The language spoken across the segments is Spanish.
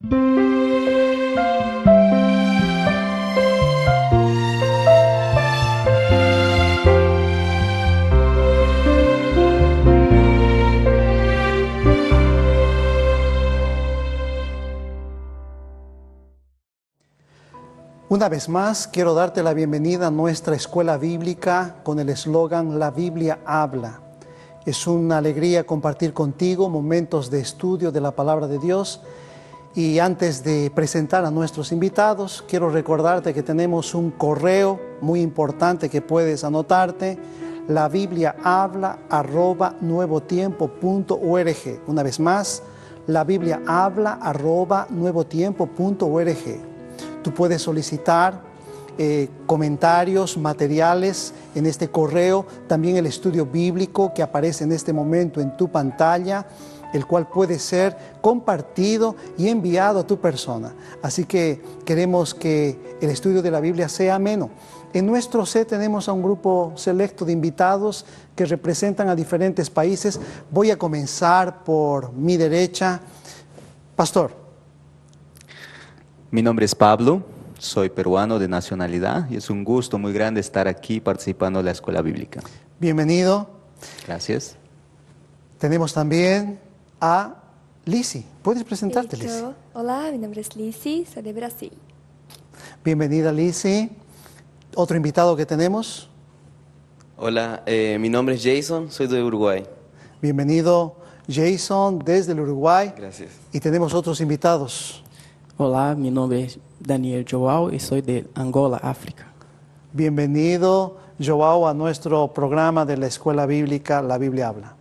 Una vez más, quiero darte la bienvenida a nuestra escuela bíblica con el eslogan La Biblia habla. Es una alegría compartir contigo momentos de estudio de la palabra de Dios. Y antes de presentar a nuestros invitados, quiero recordarte que tenemos un correo muy importante que puedes anotarte: labibliahabla@nuevotiempo.org. Una vez más, labibliahabla@nuevotiempo.org. Tú puedes solicitar comentarios, materiales en este correo, también el estudio bíblico que aparece en este momento en tu pantalla, el cual puede ser compartido y enviado a tu persona. Así que queremos que el estudio de la Biblia sea ameno. En nuestro set tenemos a un grupo selecto de invitados que representan a diferentes países. Voy a comenzar por mi derecha. Pastor. Mi nombre es Pablo, soy peruano de nacionalidad y es un gusto muy grande estar aquí participando en la escuela bíblica. Bienvenido. Gracias. Tenemos también a Lizzy. ¿Puedes presentarte, Lizzy? Hola, mi nombre es Lizzy, soy de Brasil. Bienvenida, Lizzy. Otro invitado que tenemos. Hola, mi nombre es Jason, soy de Uruguay. Bienvenido, Jason, desde el Uruguay. Gracias. Y tenemos otros invitados. Olá, meu nome é Daniel João e sou de Angola, África. Bienvenido, Joao, a nuestro programa de la Escuela Bíblica La Biblia Habla.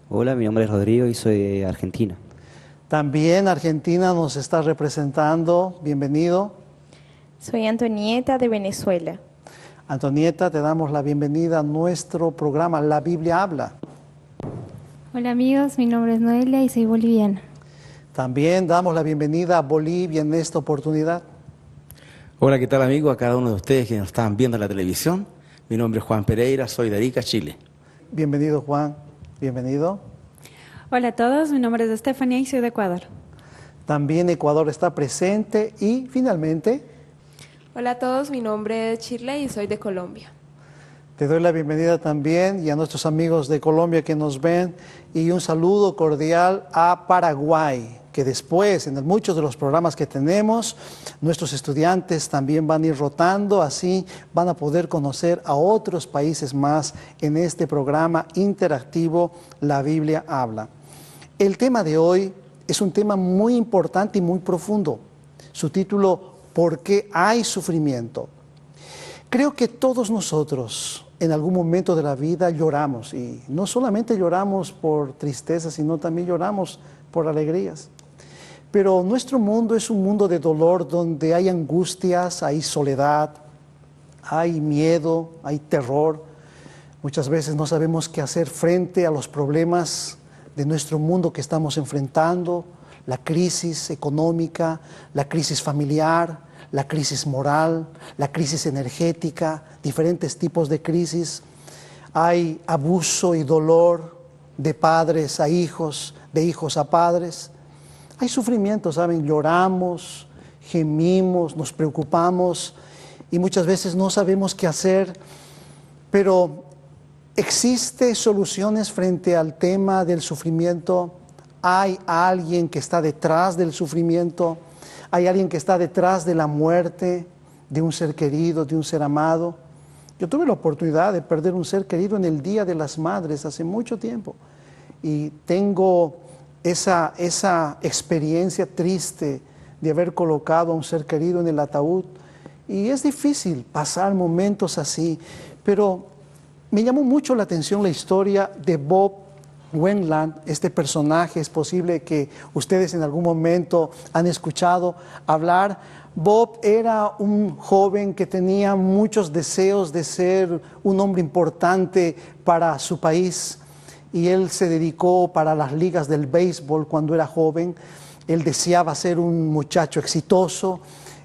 Hola, mi nombre es Rodrigo y soy de Argentina. También Argentina nos está representando. Bienvenido. Soy Antonieta de Venezuela. Antonieta, te damos la bienvenida a nuestro programa La Biblia Habla. Hola amigos, mi nombre es Noelia y soy boliviana. También damos la bienvenida a Bolivia en esta oportunidad. Hola, ¿qué tal amigos? A cada uno de ustedes que nos están viendo en la televisión. Mi nombre es Juan Pereira, soy de Arica, Chile. Bienvenido, Juan. Bienvenido. Hola a todos, mi nombre es Estefanía y soy de Ecuador. También Ecuador está presente y finalmente... Hola a todos, mi nombre es Shirley y soy de Colombia. Te doy la bienvenida también y a nuestros amigos de Colombia que nos ven, y un saludo cordial a Paraguay, que después en muchos de los programas que tenemos, nuestros estudiantes también van a ir rotando, así van a poder conocer a otros países más en este programa interactivo La Biblia Habla. El tema de hoy es un tema muy importante y muy profundo. Su título, ¿por qué hay sufrimiento? Creo que todos nosotros en algún momento de la vida lloramos, y no solamente lloramos por tristeza, sino también lloramos por alegrías. Pero nuestro mundo es un mundo de dolor donde hay angustias, hay soledad, hay miedo, hay terror. Muchas veces no sabemos qué hacer frente a los problemas de nuestro mundo que estamos enfrentando, la crisis económica, la crisis familiar, la crisis moral, la crisis energética, diferentes tipos de crisis. Hay abuso y dolor de padres a hijos, de hijos a padres. Hay sufrimiento, ¿saben? Lloramos, gemimos, nos preocupamos y muchas veces no sabemos qué hacer. Pero ¿existen soluciones frente al tema del sufrimiento? ¿Hay alguien que está detrás del sufrimiento? ¿Hay alguien que está detrás de la muerte de un ser querido, de un ser amado? Yo tuve la oportunidad de perder un ser querido en el Día de las Madres hace mucho tiempo, y tengo esa experiencia triste de haber colocado a un ser querido en el ataúd, y es difícil pasar momentos así, pero me llamó mucho la atención la historia de Bob Wendland. Este personaje es posible que ustedes en algún momento han escuchado hablar. Bob era un joven que tenía muchos deseos de ser un hombre importante para su país, y él se dedicó para las ligas del béisbol cuando era joven. Él deseaba ser un muchacho exitoso,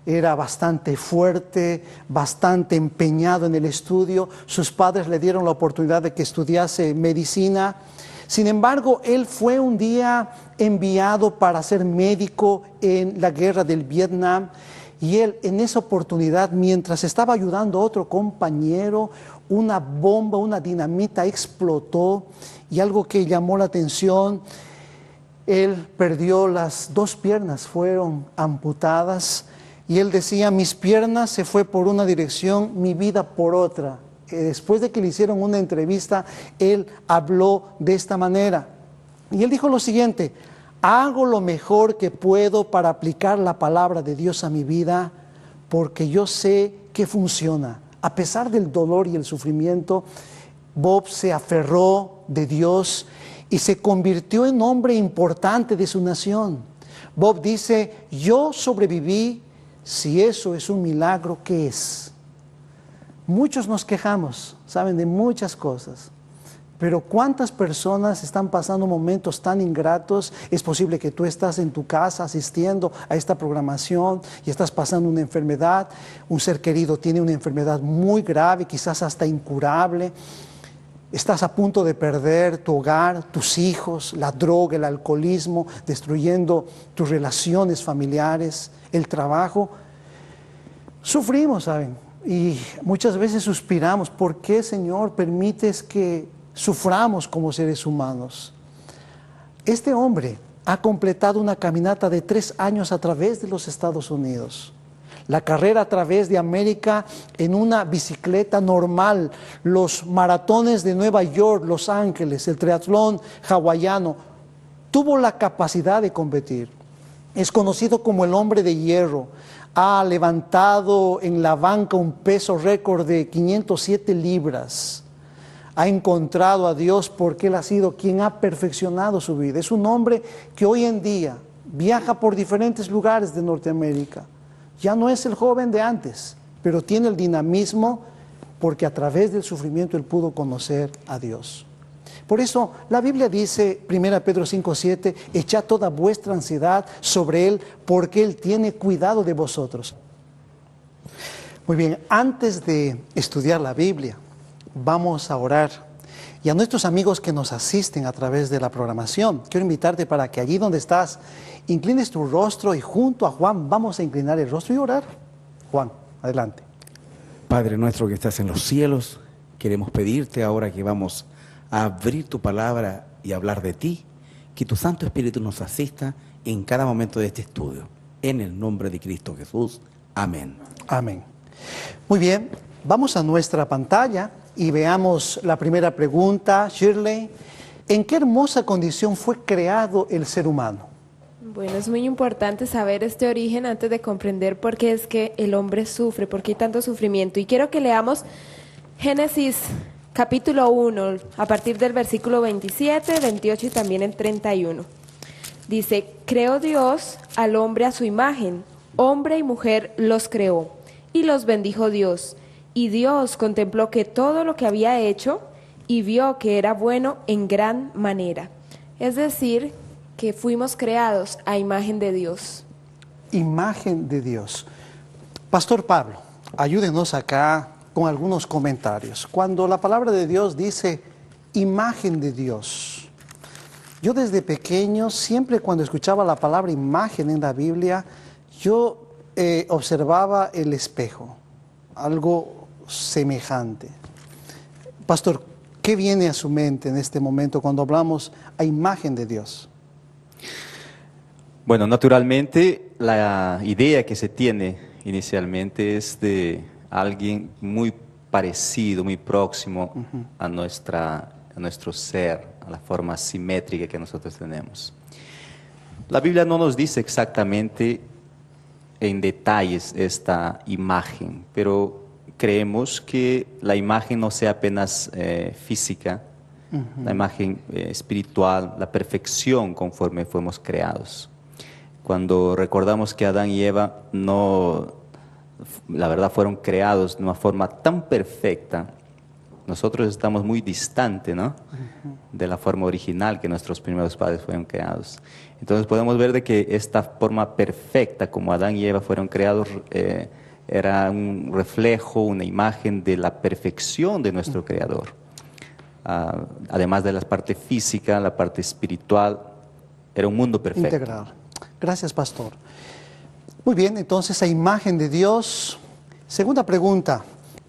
era bastante fuerte, bastante empeñado en el estudio. Sus padres le dieron la oportunidad de que estudiase medicina. Sin embargo, él fue un día enviado para ser médico en la guerra del Vietnam y él en esa oportunidad, mientras estaba ayudando a otro compañero, una bomba, una dinamita explotó y algo que llamó la atención, él perdió las 2 piernas, fueron amputadas y él decía, mis piernas se fue por una dirección, mi vida por otra. Después de que le hicieron una entrevista, él habló de esta manera. Y él dijo lo siguiente, hago lo mejor que puedo para aplicar la palabra de Dios a mi vida, porque yo sé que funciona. A pesar del dolor y el sufrimiento, Bob se aferró de Dios y se convirtió en hombre importante de su nación. Bob dice, yo sobreviví, si eso es un milagro, ¿qué es? Muchos nos quejamos, saben, de muchas cosas, pero ¿cuántas personas están pasando momentos tan ingratos? Es posible que tú estás en tu casa asistiendo a esta programación y estás pasando una enfermedad, un ser querido tiene una enfermedad muy grave, quizás hasta incurable, estás a punto de perder tu hogar, tus hijos, la droga, el alcoholismo, destruyendo tus relaciones familiares, el trabajo. Sufrimos, ¿saben? Y muchas veces suspiramos, ¿por qué, Señor, permites que suframos como seres humanos? Este hombre ha completado una caminata de 3 años a través de los Estados Unidos. La carrera a través de América en una bicicleta normal, los maratones de Nueva York, Los Ángeles, el triatlón hawaiano. Tuvo la capacidad de competir. Es conocido como el hombre de hierro. Ha levantado en la banca un peso récord de 507 libras. Ha encontrado a Dios porque Él ha sido quien ha perfeccionado su vida. Es un hombre que hoy en día viaja por diferentes lugares de Norteamérica. Ya no es el joven de antes, pero tiene el dinamismo porque a través del sufrimiento Él pudo conocer a Dios. Por eso la Biblia dice, 1 Pedro 5:7, echad toda vuestra ansiedad sobre Él, porque Él tiene cuidado de vosotros. Muy bien, antes de estudiar la Biblia, vamos a orar. Y a nuestros amigos que nos asisten a través de la programación, quiero invitarte para que allí donde estás, inclines tu rostro y junto a Juan vamos a inclinar el rostro y orar. Juan, adelante. Padre nuestro que estás en los cielos, queremos pedirte ahora que vamos a abrir tu palabra y hablar de ti, que tu Santo Espíritu nos asista en cada momento de este estudio. En el nombre de Cristo Jesús. Amén. Amén. Muy bien, vamos a nuestra pantalla y veamos la primera pregunta. Shirley, ¿en qué hermosa condición fue creado el ser humano? Bueno, es muy importante saber este origen antes de comprender por qué es que el hombre sufre, por qué hay tanto sufrimiento. Y quiero que leamos Génesis capítulo 1, a partir del versículo 27, 28 y también el 31. Dice, creó Dios al hombre a su imagen, hombre y mujer los creó, y los bendijo Dios. Y Dios contempló que todo lo que había hecho, y vio que era bueno en gran manera. Es decir, que fuimos creados a imagen de Dios. Imagen de Dios. Pastor Pablo, ayúdenos acá con algunos comentarios. Cuando la palabra de Dios dice imagen de Dios, yo desde pequeño, siempre cuando escuchaba la palabra imagen en la Biblia, yo observaba el espejo, algo semejante. Pastor, ¿qué viene a su mente en este momento cuando hablamos a imagen de Dios? Bueno, naturalmente la idea que se tiene inicialmente es de alguien muy parecido, muy próximo a nuestro ser, a la forma simétrica que nosotros tenemos. La Biblia no nos dice exactamente en detalles esta imagen, pero creemos que la imagen no sea apenas física, la imagen espiritual, la perfección conforme fuimos creados. Cuando recordamos que Adán y Eva la verdad fueron creados de una forma tan perfecta, nosotros estamos muy distantes, ¿no? De la forma original que nuestros primeros padres fueron creados. Entonces podemos ver de que esta forma perfecta como Adán y Eva fueron creados era un reflejo, una imagen de la perfección de nuestro Creador. además de la parte física, la parte espiritual, era un mundo perfecto. Integral. Gracias, pastor. Muy bien, entonces, a imagen de Dios. Segunda pregunta,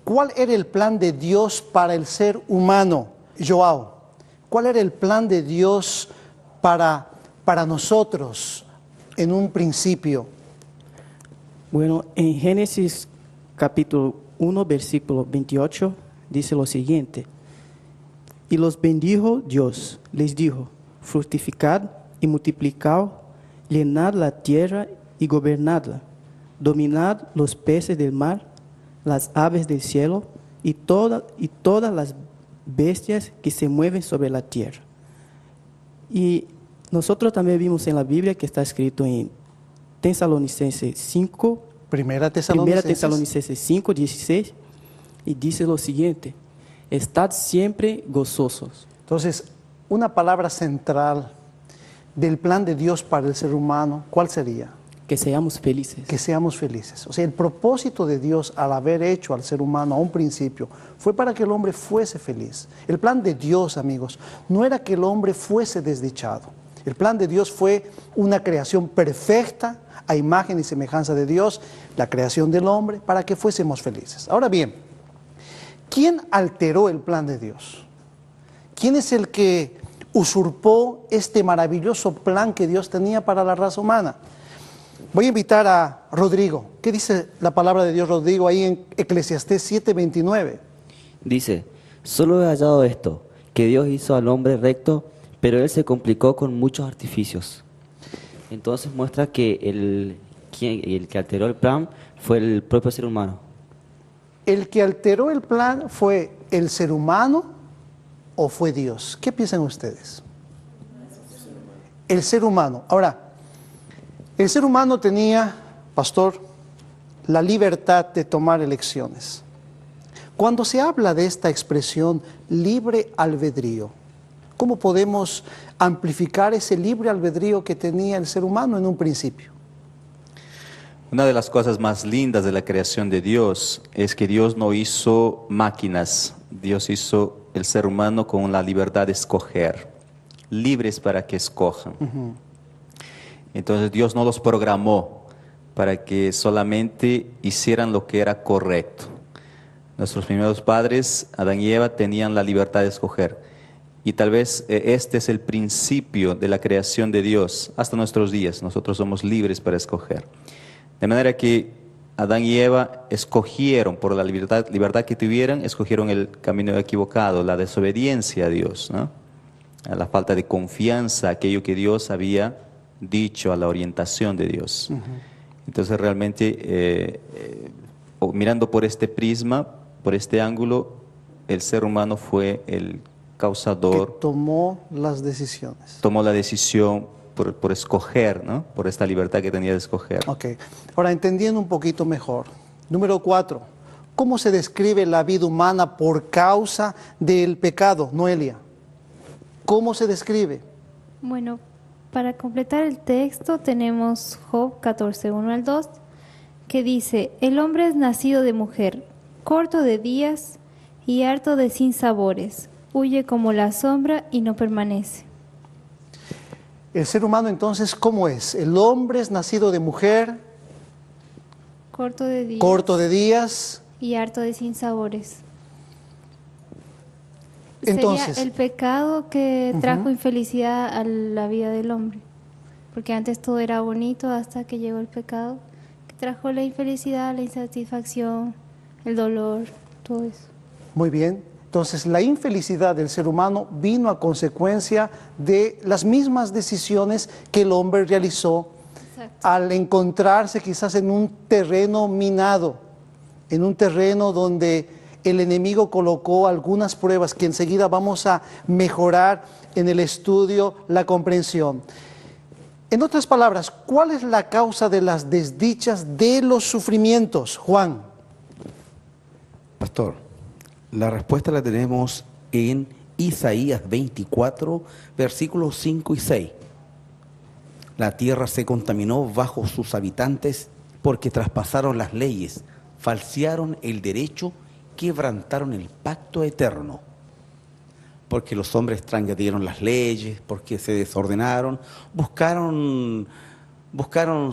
¿cuál era el plan de Dios para el ser humano? Joao, ¿cuál era el plan de Dios para nosotros en un principio? Bueno, en Génesis capítulo 1, versículo 28, dice lo siguiente: y los bendijo Dios, les dijo, fructificad y multiplicad, llenad la tierra y gobernadla, dominad los peces del mar, las aves del cielo y todas las bestias que se mueven sobre la tierra. Y nosotros también vimos en la Biblia que está escrito en Tesalonicenses 5, Primera Tesalonicenses 5, 16, y dice lo siguiente: estad siempre gozosos. Entonces, una palabra central del plan de Dios para el ser humano, ¿cuál sería? Que seamos felices. Que seamos felices. O sea, el propósito de Dios al haber hecho al ser humano a un principio fue para que el hombre fuese feliz. El plan de Dios, amigos, no era que el hombre fuese desdichado. El plan de Dios fue una creación perfecta a imagen y semejanza de Dios, la creación del hombre, para que fuésemos felices. Ahora bien, ¿quién alteró el plan de Dios? ¿Quién es el que usurpó este maravilloso plan que Dios tenía para la raza humana? Voy a invitar a Rodrigo. ¿Qué dice la palabra de Dios, Rodrigo, ahí en Eclesiastés 7:29? Dice, solo he hallado esto, que Dios hizo al hombre recto, pero él se complicó con muchos artificios. Entonces muestra que el que alteró el plan fue el propio ser humano. ¿El que alteró el plan fue el ser humano o fue Dios? ¿Qué piensan ustedes? El ser humano. Ahora, el ser humano tenía, pastor, la libertad de tomar elecciones. Cuando se habla de esta expresión libre albedrío, ¿cómo podemos amplificar ese libre albedrío que tenía el ser humano en un principio? Una de las cosas más lindas de la creación de Dios es que Dios no hizo máquinas, Dios hizo el ser humano con la libertad de escoger, libres para que escojan. Entonces Dios no los programó para que solamente hicieran lo que era correcto. Nuestros primeros padres, Adán y Eva, tenían la libertad de escoger. Y tal vez este es el principio de la creación de Dios hasta nuestros días. Nosotros somos libres para escoger. De manera que Adán y Eva escogieron, por la libertad que tuvieran, escogieron el camino equivocado, la desobediencia a Dios, ¿no? A la falta de confianza, aquello que Dios había dicho, a la orientación de Dios. Entonces realmente, mirando por este prisma, por este ángulo, el ser humano fue el causador. Que tomó las decisiones. Tomó la decisión por escoger, ¿no? Por esta libertad que tenía de escoger. Ok. Ahora, entendiendo un poquito mejor. Número 4. ¿Cómo se describe la vida humana por causa del pecado, Noelia? ¿Cómo se describe? Bueno, para completar el texto tenemos Job 14, 1 al 2, que dice: el hombre es nacido de mujer, corto de días y harto de sinsabores, huye como la sombra y no permanece. El ser humano entonces, ¿cómo es? El hombre es nacido de mujer, corto de días y harto de sinsabores. Entonces, sería el pecado que trajo infelicidad a la vida del hombre, porque antes todo era bonito hasta que llegó el pecado, que trajo la infelicidad, la insatisfacción, el dolor, todo eso. Muy bien. Entonces, la infelicidad del ser humano vino a consecuencia de las mismas decisiones que el hombre realizó. Exacto. Al encontrarse quizás en un terreno minado, en un terreno donde el enemigo colocó algunas pruebas que enseguida vamos a mejorar en el estudio, la comprensión. En otras palabras, ¿cuál es la causa de las desdichas, de los sufrimientos, Juan? Pastor, la respuesta la tenemos en Isaías 24, versículos 5 y 6. La tierra se contaminó bajo sus habitantes porque traspasaron las leyes, falsearon el derecho, quebrantaron el pacto eterno. porque los hombres transgredieron las leyes, porque se desordenaron, buscaron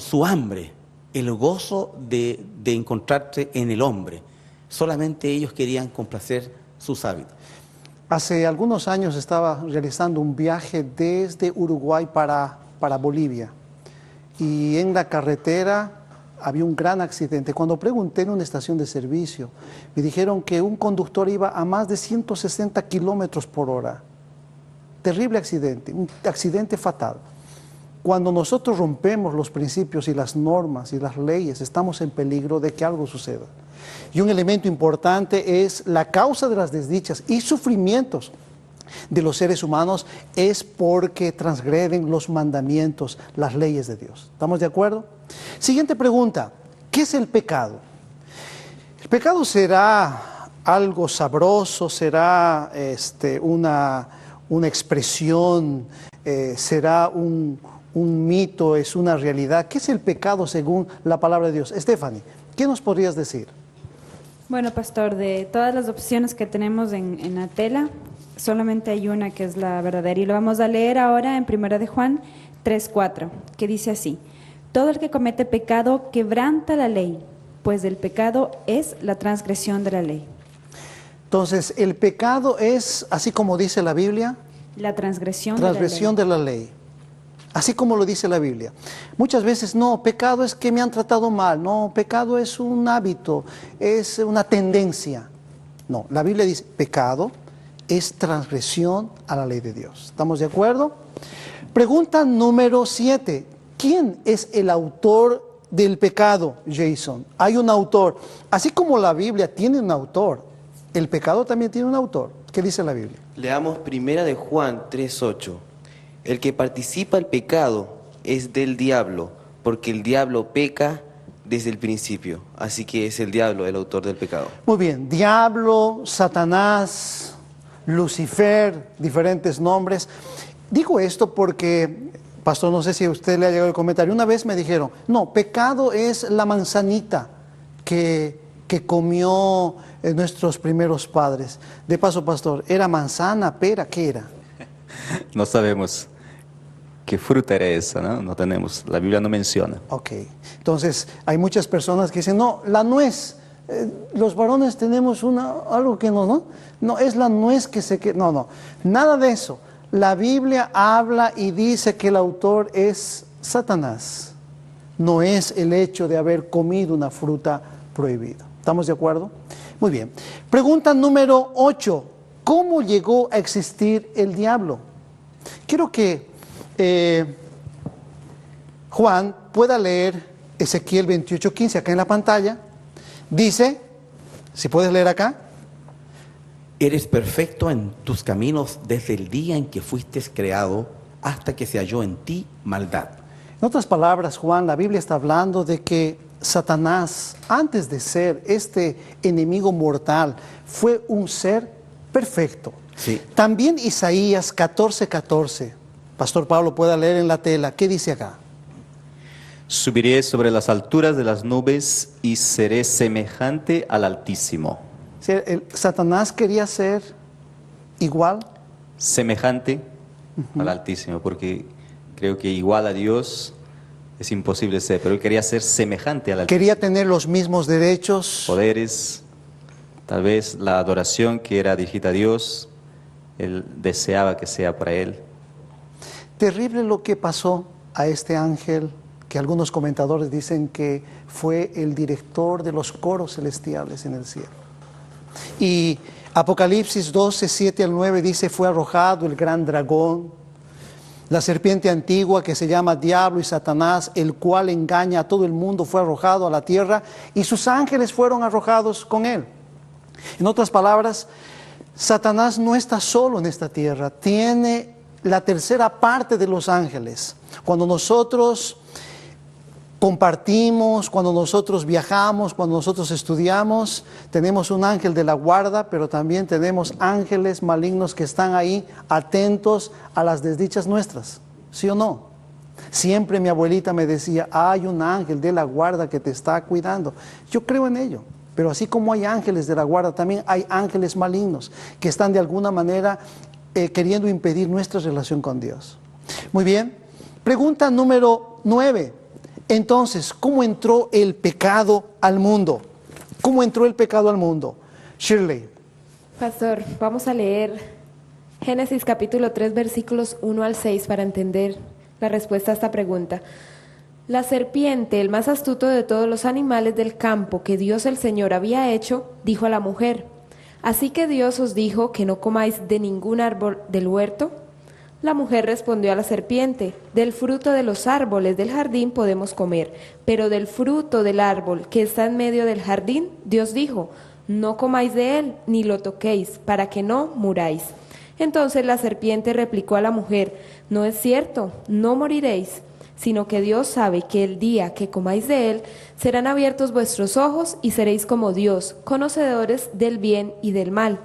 su hambre, el gozo de encontrarse en el hombre. Solamente ellos querían complacer sus hábitos. Hace algunos años estaba realizando un viaje desde Uruguay para Bolivia y en la carretera había un gran accidente. Cuando pregunté en una estación de servicio, me dijeron que un conductor iba a más de 160 kilómetros por hora. Terrible accidente, un accidente fatal. Cuando nosotros rompemos los principios y las normas y las leyes, estamos en peligro de que algo suceda. Y un elemento importante es la causa de las desdichas y sufrimientos de los seres humanos es porque transgreden los mandamientos, las leyes de Dios. ¿Estamos de acuerdo? Siguiente pregunta, ¿qué es el pecado? ¿El pecado será algo sabroso, será una expresión, será un mito, es una realidad? ¿Qué es el pecado según la palabra de Dios? Stephanie, ¿qué nos podrías decir? Bueno, pastor, de todas las opciones que tenemos en la tela, solamente hay una que es la verdadera y lo vamos a leer ahora en 1 de Juan 3:4, que dice así: todo el que comete pecado quebranta la ley, pues el pecado es la transgresión de la ley. Entonces, el pecado es, así como dice la Biblia, la transgresión de la ley. Así como lo dice la Biblia. Muchas veces, no, pecado es que me han tratado mal, no, pecado es un hábito, es una tendencia. No, la Biblia dice, pecado es transgresión a la ley de Dios. ¿Estamos de acuerdo? Pregunta número 7. ¿Quién es el autor del pecado, Jason? Hay un autor. Así como la Biblia tiene un autor, el pecado también tiene un autor. ¿Qué dice la Biblia? Leamos 1 de Juan 3:8. El que participa el pecado es del diablo, porque el diablo peca desde el principio. Así que es el diablo el autor del pecado. Muy bien, diablo, Satanás, Lucifer, diferentes nombres. Digo esto porque, pastor, no sé si a usted le ha llegado el comentario. Una vez me dijeron, no, pecado es la manzanita que comió nuestros primeros padres. De paso, pastor, ¿era manzana, pera? ¿Qué era? No sabemos qué fruta era esa, ¿no? No tenemos, la Biblia no menciona. Ok, entonces hay muchas personas que dicen, no, la nuez, los varones tenemos algo que no, es la nuez que no, nada de eso. La Biblia habla y dice que el autor es Satanás, no es el hecho de haber comido una fruta prohibida. ¿Estamos de acuerdo? Muy bien. Pregunta número 8. ¿Cómo llegó a existir el diablo? Quiero que Juan pueda leer Ezequiel 28:15 acá en la pantalla. Dice, si puedes leer acá. Eres perfecto en tus caminos desde el día en que fuiste creado hasta que se halló en ti maldad. En otras palabras, Juan, la Biblia está hablando de que Satanás, antes de ser este enemigo mortal, fue un ser perfecto. Sí. También Isaías 14:14. Pastor Pablo, pueda leer en la tela. ¿Qué dice acá? Subiré sobre las alturas de las nubes y seré semejante al Altísimo. Satanás quería ser igual. Semejante al Altísimo, porque creo que igual a Dios es imposible ser, pero él quería ser semejante al Altísimo. Quería tener los mismos derechos. Poderes, tal vez la adoración que era dirigida a Dios, él deseaba que sea para él. Terrible lo que pasó a este ángel, que algunos comentadores dicen que fue el director de los coros celestiales en el cielo. Y Apocalipsis 12:7-9 dice, fue arrojado el gran dragón, la serpiente antigua que se llama Diablo y Satanás, el cual engaña a todo el mundo, fue arrojado a la tierra y sus ángeles fueron arrojados con él. En otras palabras, Satanás no está solo en esta tierra, tiene la tercera parte de los ángeles. Cuando nosotros compartimos, cuando nosotros viajamos, cuando nosotros estudiamos, tenemos un ángel de la guarda, pero también tenemos ángeles malignos que están ahí atentos a las desdichas nuestras, ¿sí o no? Siempre mi abuelita me decía, hay un ángel de la guarda que te está cuidando. Yo creo en ello, pero así como hay ángeles de la guarda, también hay ángeles malignos que están de alguna manera queriendo impedir nuestra relación con Dios. Muy bien. Pregunta número 9. Entonces, ¿cómo entró el pecado al mundo? ¿Cómo entró el pecado al mundo? Shirley. Pastor, vamos a leer Génesis capítulo 3, versículos 1 al 6 para entender la respuesta a esta pregunta. La serpiente, el más astuto de todos los animales del campo que Dios el Señor había hecho, dijo a la mujer: ¿Así que Dios os dijo que no comáis de ningún árbol del huerto? La mujer respondió a la serpiente: Del fruto de los árboles del jardín podemos comer, pero del fruto del árbol que está en medio del jardín, Dios dijo: No comáis de él, ni lo toquéis, para que no muráis. Entonces la serpiente replicó a la mujer: No es cierto, no moriréis, sino que Dios sabe que el día que comáis de él, serán abiertos vuestros ojos y seréis como Dios, conocedores del bien y del mal.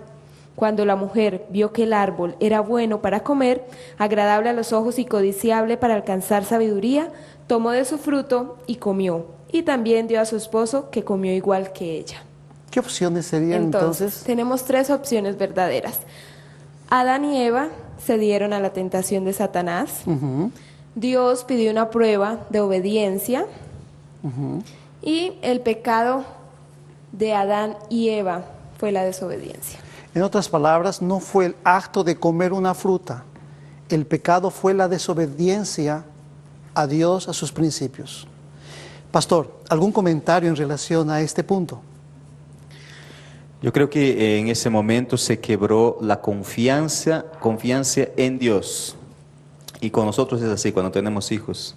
Cuando la mujer vio que el árbol era bueno para comer, agradable a los ojos y codiciable para alcanzar sabiduría, tomó de su fruto y comió, y también dio a su esposo, que comió igual que ella. ¿Qué opciones serían entonces? Tenemos 3 opciones verdaderas. Adán y Eva cedieron a la tentación de Satanás. Dios pidió una prueba de obediencia. Y el pecado de Adán y Eva fue la desobediencia. En otras palabras, no fue el acto de comer una fruta. El pecado fue la desobediencia a Dios, a sus principios. Pastor, ¿algún comentario en relación a este punto? Yo creo que en ese momento se quebró la confianza en Dios. Y con nosotros es así, cuando tenemos hijos.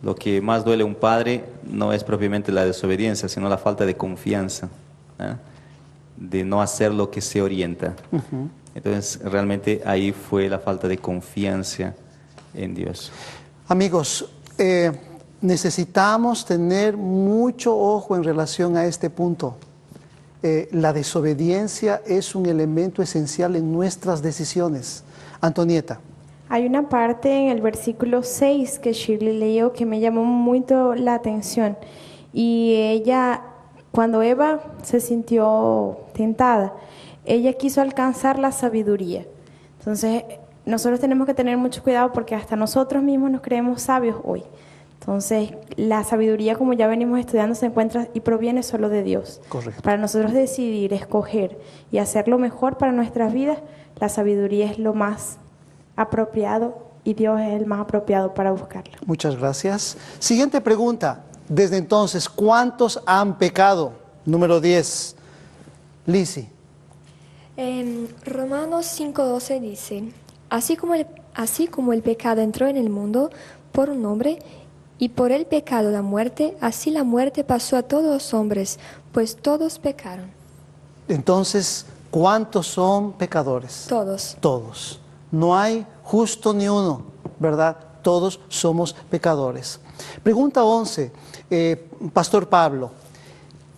Lo que más duele a un padre no es propiamente la desobediencia, sino la falta de confianza, ¿eh? De no hacer lo que se orienta. Entonces, realmente ahí fue la falta de confianza en Dios. Amigos, necesitamos tener mucho ojo en relación a este punto. La desobediencia es un elemento esencial en nuestras decisiones. Antonieta. Hay una parte en el versículo 6 que Shirley leyó que me llamó mucho la atención. Y ella, cuando Eva se sintió tentada, ella quiso alcanzar la sabiduría. Entonces, nosotros tenemos que tener mucho cuidado porque hasta nosotros mismos nos creemos sabios hoy. Entonces, la sabiduría, como ya venimos estudiando, se encuentra y proviene solo de Dios. Correcto. Para nosotros decidir, escoger y hacer lo mejor para nuestras vidas, la sabiduría es lo más apropiado y Dios es el más apropiado para buscarla. Muchas gracias. Siguiente pregunta. Desde entonces, ¿cuántos han pecado? Número 10. Lizzy. En Romanos 5:12 dice: así como el pecado entró en el mundo por un hombre, y por el pecado la muerte, así la muerte pasó a todos los hombres, pues todos pecaron. Entonces, ¿cuántos son pecadores? Todos. Todos. No hay justo ni uno, ¿verdad? Todos somos pecadores. Pregunta 11. Pastor Pablo,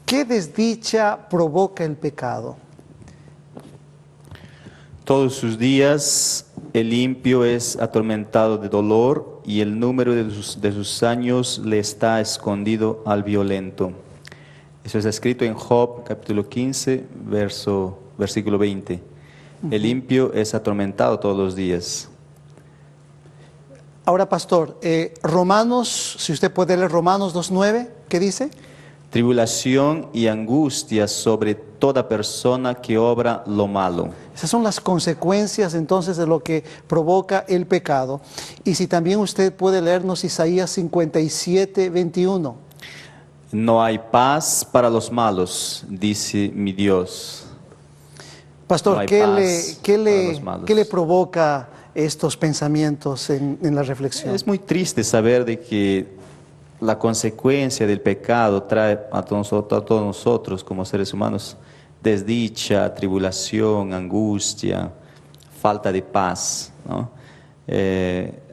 ¿qué desdicha provoca el pecado? Todos sus días el impío es atormentado de dolor y el número de sus años le está escondido al violento. Eso está escrito en Job capítulo 15, versículo 20. El impío es atormentado todos los días. Ahora, pastor, Romanos, si usted puede leer Romanos 2:9, ¿qué dice? Tribulación y angustia sobre toda persona que obra lo malo. Esas son las consecuencias entonces de lo que provoca el pecado. Y si también usted puede leernos Isaías 57:21. No hay paz para los malos, dice mi Dios. Pastor, No ¿qué le provoca estos pensamientos en la reflexión? Es muy triste saber de que la consecuencia del pecado trae a todos nosotros como seres humanos desdicha, tribulación, angustia, falta de paz, ¿no?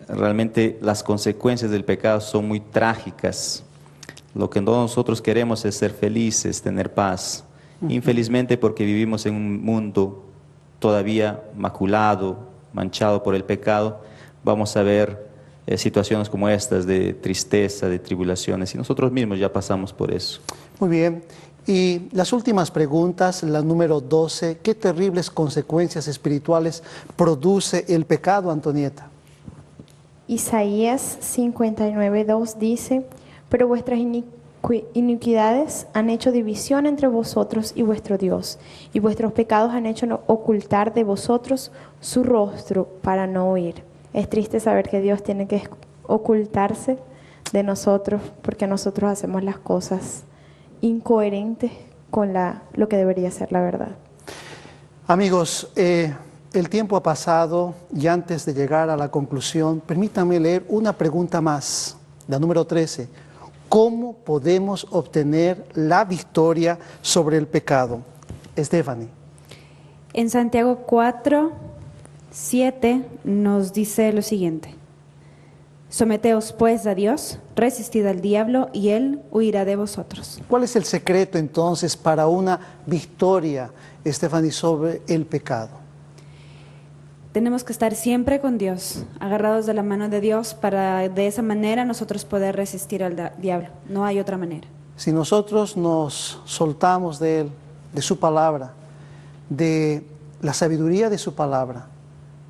Realmente las consecuencias del pecado son muy trágicas. Lo que todos nosotros queremos es ser felices, tener paz. Infelizmente, porque vivimos en un mundo todavía maculado, manchado por el pecado, vamos a ver situaciones como estas de tristeza, de tribulaciones, y nosotros mismos ya pasamos por eso. Muy bien. Y las últimas preguntas, la número 12, ¿qué terribles consecuencias espirituales produce el pecado, Antonieta? Isaías 59:2 dice, pero vuestras iniquidades han hecho división entre vosotros y vuestro Dios, y vuestros pecados han hecho ocultar de vosotros su rostro para no oír. Es triste saber que Dios tiene que ocultarse de nosotros porque nosotros hacemos las cosas incoherentes con lo que debería ser la verdad. Amigos, el tiempo ha pasado y antes de llegar a la conclusión, permítanme leer una pregunta más, la número 13. ¿Cómo podemos obtener la victoria sobre el pecado? Stephanie. En Santiago 4:7 nos dice lo siguiente. Someteos pues a Dios, resistid al diablo y él huirá de vosotros. ¿Cuál es el secreto entonces para una victoria, Stephanie, sobre el pecado? Tenemos que estar siempre con Dios, agarrados de la mano de Dios para de esa manera nosotros poder resistir al diablo. No hay otra manera. Si nosotros nos soltamos de Él, de su palabra, de la sabiduría de su palabra,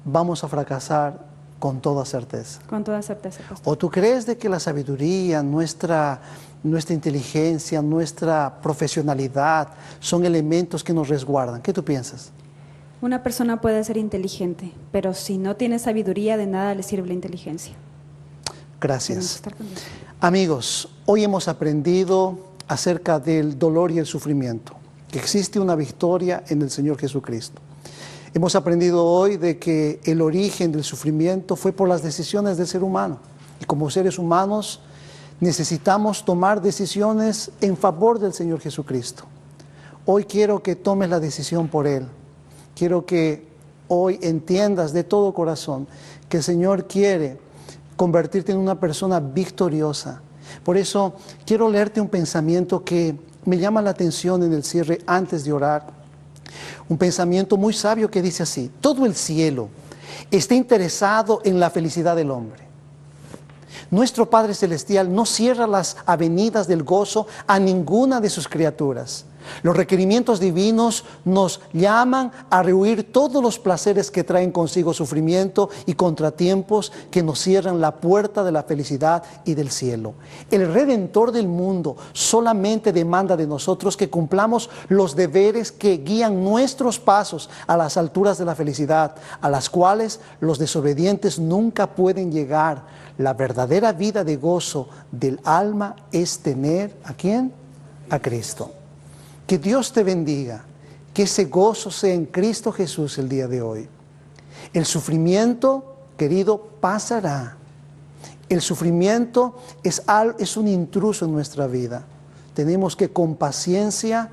vamos a fracasar con toda certeza. Con toda certeza, pastor. ¿O tú crees de que la sabiduría, nuestra inteligencia, nuestra profesionalidad son elementos que nos resguardan? ¿Qué tú piensas? Una persona puede ser inteligente, pero si no tiene sabiduría, de nada le sirve la inteligencia. Gracias. Amigos, hoy hemos aprendido acerca del dolor y el sufrimiento, que existe una victoria en el Señor Jesucristo. Hemos aprendido hoy de que el origen del sufrimiento fue por las decisiones del ser humano. Y como seres humanos necesitamos tomar decisiones en favor del Señor Jesucristo. Hoy quiero que tomes la decisión por Él. Quiero que hoy entiendas de todo corazón que el Señor quiere convertirte en una persona victoriosa. Por eso quiero leerte un pensamiento que me llama la atención en el cierre antes de orar. Un pensamiento muy sabio que dice así: todo el cielo está interesado en la felicidad del hombre. Nuestro Padre Celestial no cierra las avenidas del gozo a ninguna de sus criaturas. Los requerimientos divinos nos llaman a rehuir todos los placeres que traen consigo sufrimiento y contratiempos que nos cierran la puerta de la felicidad y del cielo. El Redentor del mundo solamente demanda de nosotros que cumplamos los deberes que guían nuestros pasos a las alturas de la felicidad, a las cuales los desobedientes nunca pueden llegar. La verdadera vida de gozo del alma es tener ¿a quién? A Cristo. Que Dios te bendiga, que ese gozo sea en Cristo Jesús el día de hoy. El sufrimiento, querido, pasará. El sufrimiento es un intruso en nuestra vida. Tenemos que con paciencia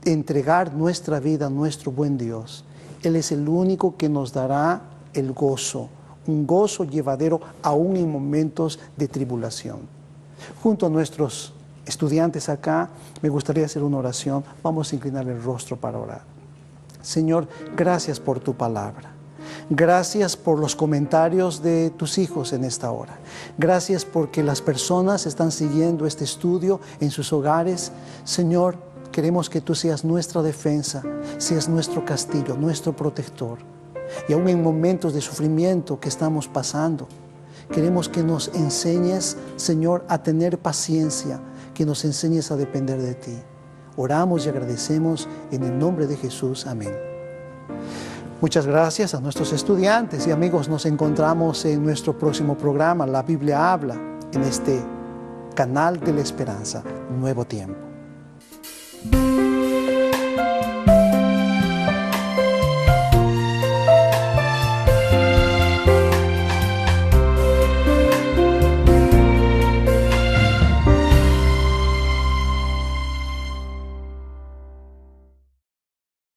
entregar nuestra vida a nuestro buen Dios. Él es el único que nos dará el gozo, un gozo llevadero aún en momentos de tribulación. Junto a nuestros estudiantes acá, me gustaría hacer una oración. Vamos a inclinar el rostro para orar. Señor, gracias por tu palabra. Gracias por los comentarios de tus hijos en esta hora. Gracias porque las personas están siguiendo este estudio en sus hogares. Señor, queremos que tú seas nuestra defensa, seas nuestro castillo, nuestro protector. Y aún en momentos de sufrimiento que estamos pasando, queremos que nos enseñes, Señor, a tener paciencia, que nos enseñes a depender de ti. Oramos y agradecemos en el nombre de Jesús. Amén. Muchas gracias a nuestros estudiantes y amigos. Nos encontramos en nuestro próximo programa, La Biblia Habla, en este canal de la esperanza, Nuevo Tiempo.